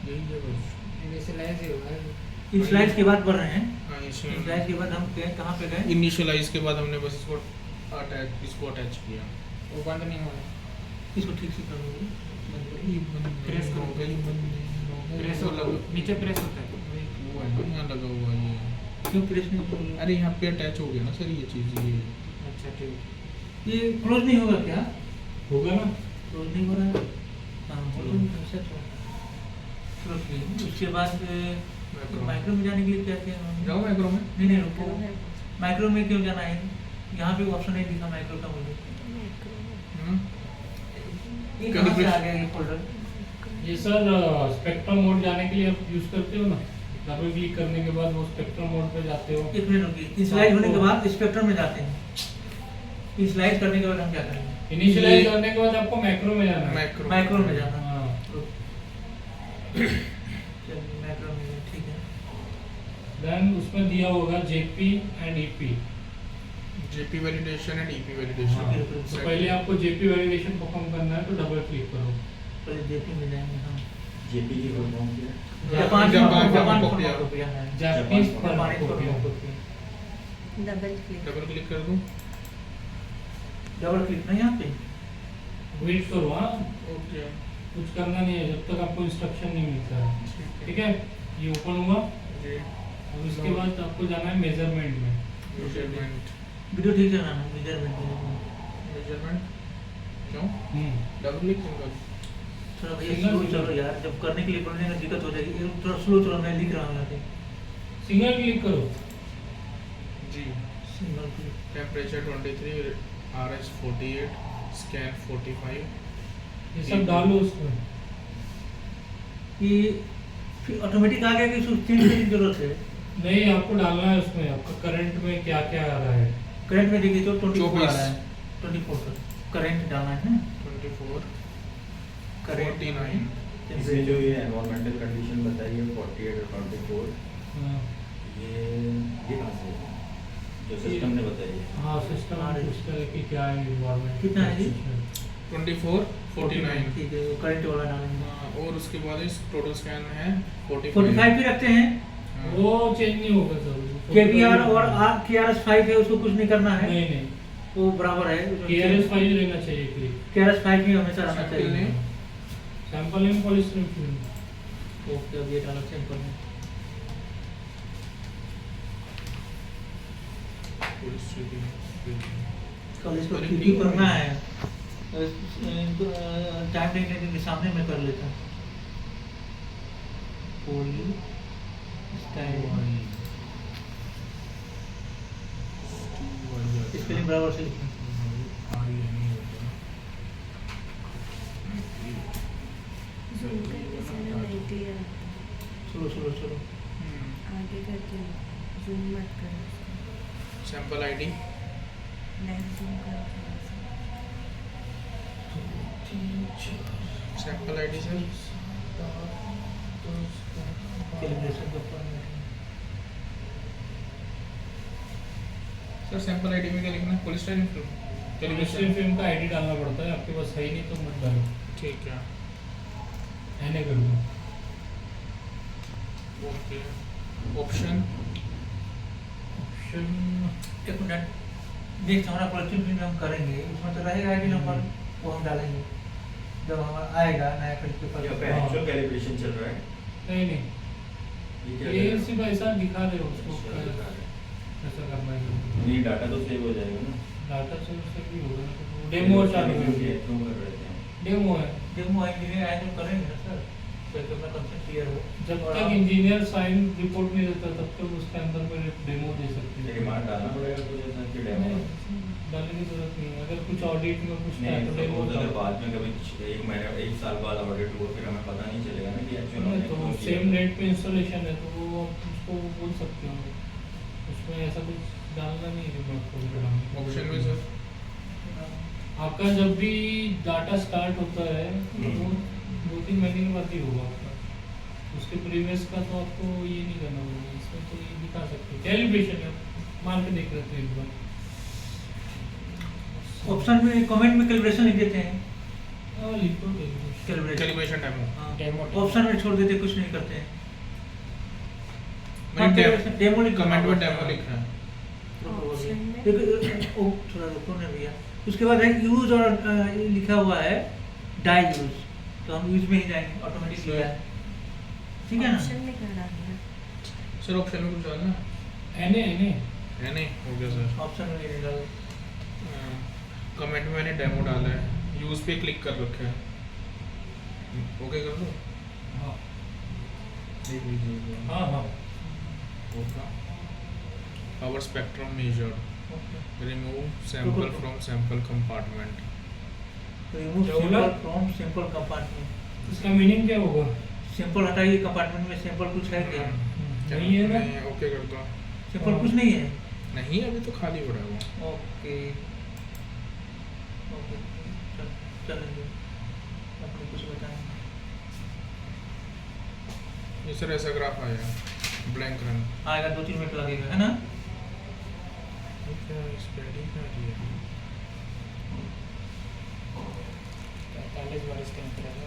यही है बस। इनिशियलाइज ही होगा। इनिशियलाइज के बाद बढ़ रहे हैं। हाँ इनिशियलाइज के बाद हम गए कहाँ पे गए? इनिशियलाइज के बाद हमने बस इसको अटैच किया। वो बंद नहीं हो रहा। इसको ठीक से कर लो। प्रेस हो करो। गई, बंद नहीं हो गई। प्रेस होता है, नीचे प्रेस होता है। वो है ना, यहाँ लगा हुआ ये। क्यों प्रेस नहीं कर रहे? अरे यहाँ पे अटैच हो गया ना सर ये चीज़ ये। अच्छा ठीक। ये क्लोज नहीं होगा क्या? होगा ना। क्लोज नहीं हो रहा है। हाँ बोलो अच्छा तो चलो ठीक है। उसके बाद माइक्रो में जाने के लिए क्या किया? जाओ माइक्रो में। नहीं नहीं रुको, माइक्रो में क्यों जाना है? यहाँ पे ऑप्शन नहीं दिखा माइक्रो का मुझे। ये कहाँ से आ गया ये फोल्डर? ये सर स्पेक्ट्रम मोड जाने के लिए आप यूज करते हो ना, डबल क्लिक करने के बाद वो स्पेक्ट्रम मोड पे जाते हो। एक मिनट रुकिए, इनिशियलाइज होने के बाद स्पेक्ट्रम में जाते हैं। इनिशियलाइज करने के बाद हम क्या करेंगे? इनिशियलाइज करने के बाद आपको मैक्रो में जाना है। माइक्रो में जाना है। हाँ। चलिए माइक्रो में गए, ठीक है। देन उसमें दिया होगा JP and EP. JP validation and EP validation. तो पहले आपको जेपी वैलिडेशन परफॉर्म करना है तो डबल क्लिक करो। पहले जेपी में जाएंगे हम। जेपी की फुल फॉर्म क्या है? जापान जापान फार्माकोपिया फार्माकोपिया है। जापानीज जापानी फार्माकोपिया। फार्माकोपिया। डबल क्लिक कर दूँ। डबल क्लिक नहीं यहाँ पे। वेट करो। हाँ, ओके कुछ करना नहीं है जब तक आपको इंस्ट्रक्शन नहीं मिलता है। ठीक है, ये ओपन हुआ। जी। अब इसके बाद आपको जाना है मेजरमेंट में। मेजरमेंट। वीडियो ठीक है ना? मेजरमेंट मेजरमेंट क्यों? डबल क्लिक क्यों कर? थोड़ा भैया स्लो चलो यार, जब करने के लिए बोलने का दिक्कत हो जाएगी। थोड़ा स्लो चलो, मैं लिख रहा हूँ यहाँ पे। सिंगल क्लिक करो। जी। Single click. Temperature 23, RS 48, scan 45। ये सब डालो उसमें। ये फिर ऑटोमेटिक आ गया कि इसको चेंज करने की जरूरत है? नहीं, आपको डालना है उसमें आपका करंट में क्या क्या आ रहा है। करंट में देखिए तो 24 आ 24 रहा है। 24 का करंट डालना है ना? 24, करंट 49। इसमें जो ये एनवायरमेंटल कंडीशन बताई है 48 और 24, हाँ। ये कहाँ से है? जो सिस्टम ने बताई है। हाँ, सिस्टम पूछता है कि क्या है इन्वायरमेंट। कितना है जी? 24, 49। ठीक है, वो करंट वाला डालेंगे। हाँ, और उसके बाद इस टोटल स्कैन है 45 भी रखते हैं। हाँ। वो चेंज नहीं होगा सर। KVR और KRS5 है, उसको कुछ नहीं करना है। नहीं नहीं, वो बराबर है। KRS फाइल रहना चाहिए क्लिक। KRS5 भी हमेशा रहना सैंपल चाहिए। Name. Sample name policy film. Okay, अब ये डाला सैंपल में। कल इसको रिव्यू करना है। टाइम नहीं लगेगा, सामने में कर लेता हूँ। पोली स्टाइल स्पेलिंग बराबर से लिखना। चलो चलो चलो। आगे करके जूम मत करो उसको, सैंपल आईडी। लेफ्ट जूम करो थोड़ा सा। Sample ID sir. कैलिब्रेशन का फॉर्मेट है। सर सैंपल आईडी में क्या लिखना है? Polystyrene film. पॉलिसी फिल्म का आईडी डालना पड़ता है। आपके पास है ही नहीं तो मत डालो। ठीक है। एने कर दो। ओके। ऑप्शन। ऑप्शन एक मिनट, नेक्स्ट हमारा पॉलिसी फिल्म हम करेंगे, उसमें तो रहेगा आईडी नंबर, वो हम डालेंगे जब हमारा आएगा नया फिल्म ये पेपर। आपका एक्चुअल कैलिब्रेशन चल रहा है। नहीं नहीं, ये क्या ये कर रहा सिर्फ ऐसा दिखा दे उसको है? ऐसा करना है। ये डाटा तो सेव हो जाएगा ना। डाटा सोर्स से भी होगा ना। डेमो चालू क्यों है। क्यों कर रहे थे हम? डेमो है। डेमो इंजीनियर आए तो करेंगे ना सर, ताकि अपना कंसेप्ट क्लियर हो। जब और तक आप- इंजीनियर साइन रिपोर्ट नहीं देता तब तक उसके अंदर में डेमो दे सकते ये हैं। रिमार्क डालना पड़ेगा कुछ ऐसा कि डेमो। नहीं, डालने की जरूरत नहीं है। अगर कुछ ऑडिट में कुछ नहीं तो तो डेमो अगर बाद में कभी 1 महीना 1 साल बाद ऑडिट हुआ फिर हमें पता नहीं चलेगा ना कि एक्चुअल में तो क्यों किया। सेम डेट पे इंस्टॉलेशन है तो वो आप उसको बोल सकते हो। उसमें ऐसा कुछ डालना नहीं है रिपोर्ट को। ऑप्शन में सर। आपका जब भी डाटा स्टार्ट होता है तो 2-3 महीने के बाद ही होगा आपका। उसके प्रीवियस का तो आपको ये नहीं करना होगा। इसमें तो ये दिखा सकते हो कैलिब्रेशन है, मान के देख लेते हैं एक बार। ऑप्शन में कमेंट में कैलिब्रेशन लिख देते हैं। हाँ लिखो कैलिब्रेशन कैलिब्रेशन। Calibration demo. हाँ Demo। ऑप्शन में छोड़ देते, कुछ नहीं करते हैं। मैंने डेमो लिख कमेंट में डेमो लिखना है। ऑप्शन में थोड़ा रुको ना भैया। उसके बाद है यूज और लिखा हुआ है डाई यूज, तो हम यूज में ही जाएंगे ऑटोमेटिकली है, ठीक है ना। ऑप्शन में क्या डालना है? सर ऑप्शन में कुछ डालना एने है नहीं? हो गया सर। ऑप्शन में नहीं डालो। कमेंट में मैंने डेमो डाला है, यूज पे क्लिक कर रखा है। ओके कर दो। हाँ देख लीजिए। हाँ हाँ होगा power spectrum major, okay remove sample रुको। From sample compartment. रिमूव क्या बोला? Sample from sample compartment. इसका मीनिंग क्या होगा? सैंपल हटाइए, कंपार्टमेंट में सैंपल कुछ है क्या? नहीं है ना? ओके कर दो। सैंपल कुछ नहीं है। नहीं अभी तो खाली पड़ा है वो। ओके ओके चलेंगे, आपको कुछ बताएंगे। ये सर ऐसा ग्राफ आया, ब्लैंक रन। आएगा 2-3 मिनट लगेगा, है ना। क्या स्प्रेडिंग कर रही है? 45 बार स्कैन करेगा।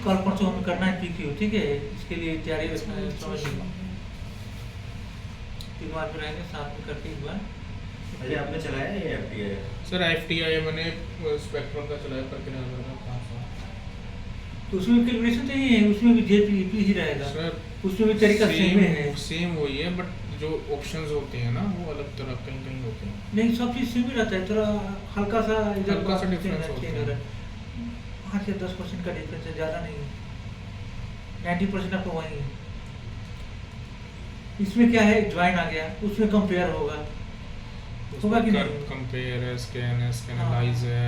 कल परसों हमें करना है PQ, ठीक है। इसके लिए तैयारी रखना है, समझ लो। दिमाग में रहेंगे, साथ में करके एक बार। अरे आपने चलाया है ये FTI? सर FTI मैंने स्पेक्ट्रम का चलाया पर कितना लगा 500। तो उसमें कैलकुलेशन तो ही है, उसमें भी JP ही रहेगा। सर उसमें भी तरीका सेम है। सेम वही है, बट जो ऑप्शंस होते हैं ना वो अलग तरह कहीं कहीं होते हैं। नहीं, सब चीज़ सेम ही रहता है, थोड़ा हल्का सा इधर हल्का सा change difference change होता है। हो रहा है। 5 से 10% का डिफरेंस है, ज़्यादा नहीं है। 90% आपको वही है। इसमें क्या है, ज्वाइन आ गया, उसमें कंपेयर होगा कि नहीं? कंपेयर है, स्कैन है, स्कैनलाइज है,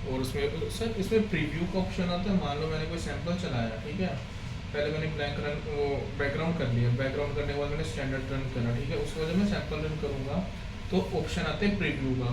और उसमें सर इसमें प्रीव्यू का ऑप्शन आता है। मान लो मैंने कोई सैंपल चलाया, ठीक है, पहले मैंने ब्लैंक रन वो बैकग्राउंड कर लिया, बैकग्राउंड करने के बाद मैंने स्टैंडर्ड रन करा, ठीक है, उसके बाद जब मैं सैंपल रन करूँगा तो ऑप्शन आता है प्रीव्यू का।